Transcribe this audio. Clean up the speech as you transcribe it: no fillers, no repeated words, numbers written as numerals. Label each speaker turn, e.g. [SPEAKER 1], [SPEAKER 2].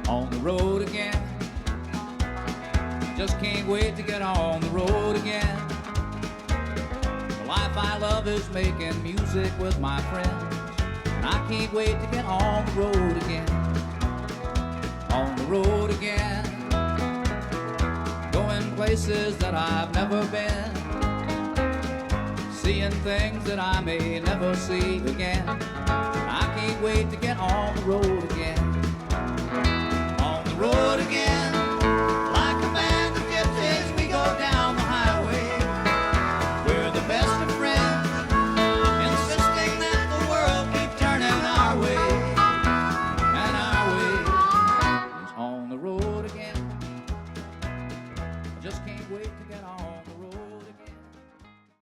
[SPEAKER 1] On the road again. Just can't wait to get on the road again. The life I love is making music with my friends, and I can't wait to get on the road again. On the road again. Going places that I've never been, seeing things that I may never see again. I can't wait to get on the road again. On the road again.